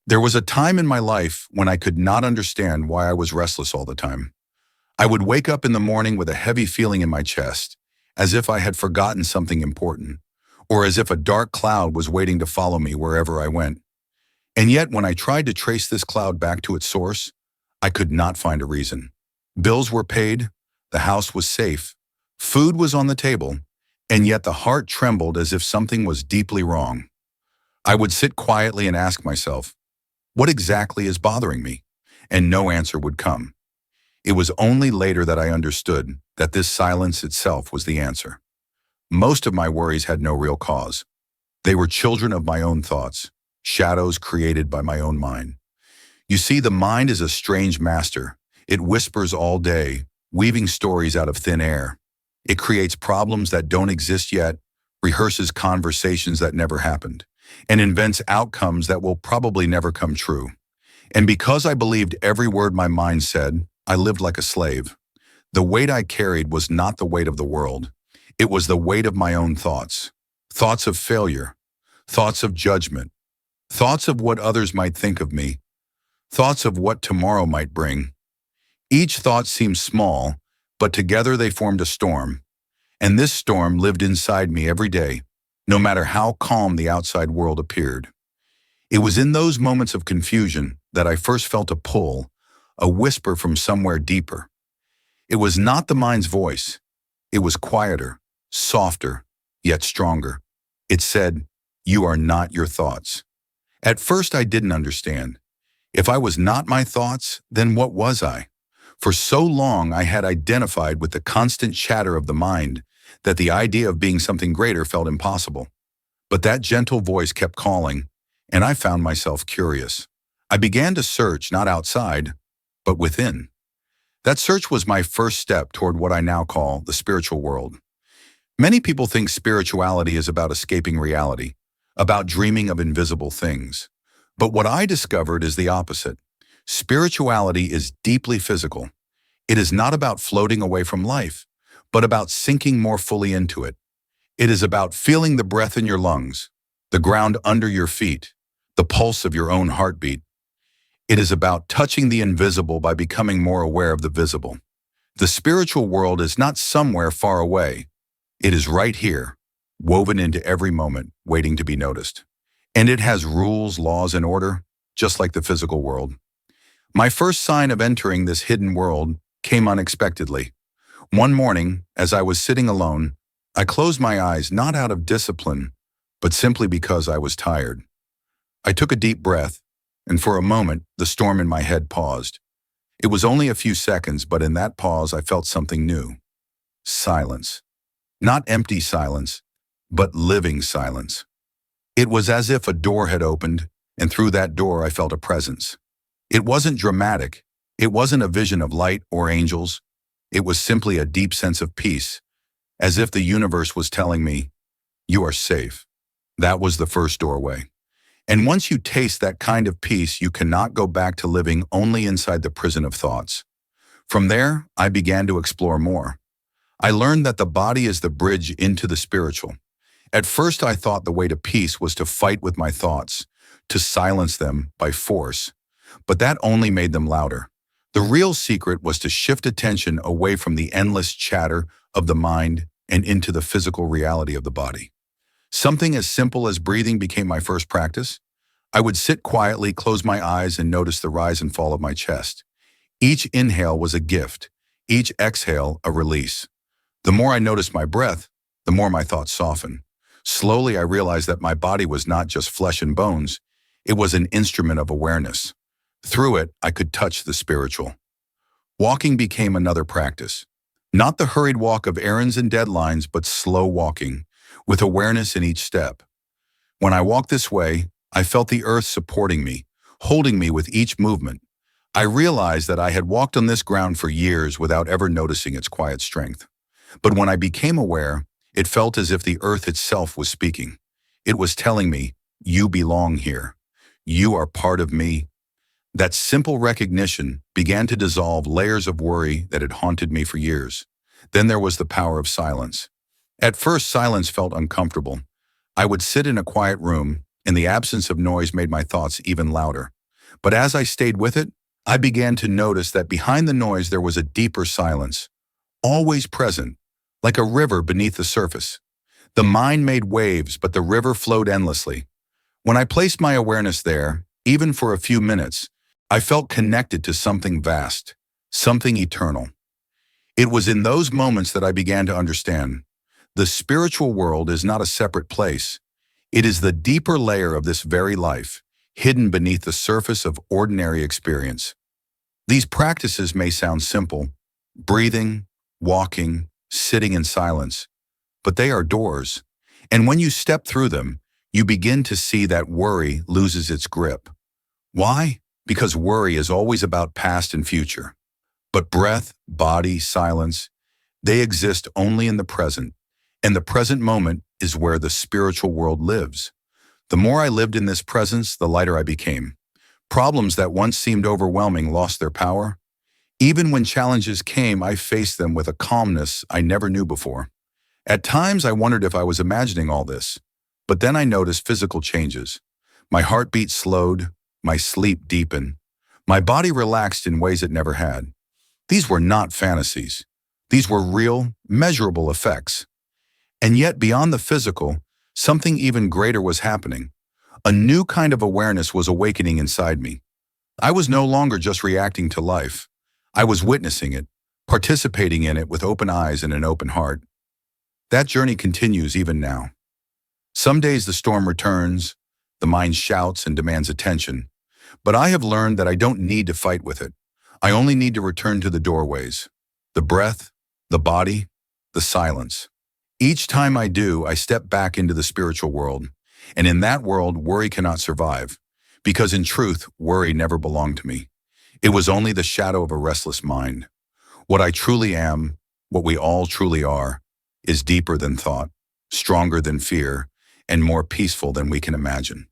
There was a time in my life when I could not understand why I was restless all the time. I would wake up in the morning with a heavy feeling in my chest, as if I had forgotten something important, or as if a dark cloud was waiting to follow me wherever I went. And yet, when I tried to trace this cloud back to its source, I could not find a reason. Bills were paid, the house was safe, food was on the table, and yet the heart trembled as if something was deeply wrong. I would sit quietly and ask myself, what exactly is bothering me? And no answer would come. It was only later that I understood that this silence itself was the answer. Most of my worries had no real cause. They were children of my own thoughts, shadows created by my own mind. You see, the mind is a strange master. It whispers all day, weaving stories out of thin air. It creates problems that don't exist yet, rehearses conversations that never happened, and invents outcomes that will probably never come true. And because I believed every word my mind said, I lived like a slave. The weight I carried was not the weight of the world. It was the weight of my own thoughts. Thoughts of failure, thoughts of judgment, thoughts of what others might think of me, thoughts of what tomorrow might bring. Each thought seemed small, but together they formed a storm. And this storm lived inside me every day, no matter how calm the outside world appeared. It was in those moments of confusion that I first felt a pull, a whisper from somewhere deeper. It was not the mind's voice. It was quieter, softer, yet stronger. It said, "You are not your thoughts." At first I didn't understand. If I was not my thoughts, then what was I? For so long I had identified with the constant chatter of the mind that the idea of being something greater felt impossible. But that gentle voice kept calling, and I found myself curious. I began to search not outside, but within. That search was my first step toward what I now call the spiritual world. Many people think spirituality is about escaping reality, about dreaming of invisible things. But what I discovered is the opposite. Spirituality is deeply physical. It is not about floating away from life, but about sinking more fully into it. It is about feeling the breath in your lungs, the ground under your feet, the pulse of your own heartbeat. It is about touching the invisible by becoming more aware of the visible. The spiritual world is not somewhere far away. It is right here, woven into every moment, waiting to be noticed. And it has rules, laws, and order, just like the physical world. My first sign of entering this hidden world came unexpectedly. One morning, as I was sitting alone, I closed my eyes not out of discipline, but simply because I was tired. I took a deep breath, and for a moment, the storm in my head paused. It was only a few seconds, but in that pause, I felt something new. Silence. Not empty silence, but living silence. It was as if a door had opened, and through that door I felt a presence. It wasn't dramatic. It wasn't a vision of light or angels. It was simply a deep sense of peace, as if the universe was telling me, "You are safe." That was the first doorway. And once you taste that kind of peace, you cannot go back to living only inside the prison of thoughts. From there, I began to explore more. I learned that the body is the bridge into the spiritual. At first, I thought the way to peace was to fight with my thoughts, to silence them by force. But that only made them louder. The real secret was to shift attention away from the endless chatter of the mind and into the physical reality of the body. Something as simple as breathing became my first practice. I would sit quietly, close my eyes, and notice the rise and fall of my chest. Each inhale was a gift, each exhale a release. The more I noticed my breath, the more my thoughts softened. Slowly, I realized that my body was not just flesh and bones. It was an instrument of awareness. Through it, I could touch the spiritual. Walking became another practice. Not the hurried walk of errands and deadlines, but slow walking, with awareness in each step. When I walked this way, I felt the earth supporting me, holding me with each movement. I realized that I had walked on this ground for years without ever noticing its quiet strength. But when I became aware, it felt as if the earth itself was speaking. It was telling me, "You belong here. You are part of me." That simple recognition began to dissolve layers of worry that had haunted me for years. Then there was the power of silence. At first, silence felt uncomfortable. I would sit in a quiet room, and the absence of noise made my thoughts even louder. But as I stayed with it, I began to notice that behind the noise there was a deeper silence, always present, like a river beneath the surface. The mind made waves, but the river flowed endlessly. When I placed my awareness there, even for a few minutes, I felt connected to something vast, something eternal. It was in those moments that I began to understand. The spiritual world is not a separate place. It is the deeper layer of this very life, hidden beneath the surface of ordinary experience. These practices may sound simple, breathing, walking, sitting in silence, but they are doors. And when you step through them, you begin to see that worry loses its grip. Why? Because worry is always about past and future. But breath, body, silence, they exist only in the present. And the present moment is where the spiritual world lives. The more I lived in this presence, the lighter I became. Problems that once seemed overwhelming lost their power. Even when challenges came, I faced them with a calmness I never knew before. At times, I wondered if I was imagining all this. But then I noticed physical changes. My heartbeat slowed, my sleep deepened, my body relaxed in ways it never had. These were not fantasies. These were real, measurable effects. And yet, beyond the physical, something even greater was happening. A new kind of awareness was awakening inside me. I was no longer just reacting to life. I was witnessing it, participating in it with open eyes and an open heart. That journey continues even now. Some days the storm returns, the mind shouts and demands attention. But I have learned that I don't need to fight with it. I only need to return to the doorways, the breath, the body, the silence. Each time I do, I step back into the spiritual world. And in that world, worry cannot survive. Because in truth, worry never belonged to me. It was only the shadow of a restless mind. What I truly am, what we all truly are, is deeper than thought, stronger than fear, and more peaceful than we can imagine.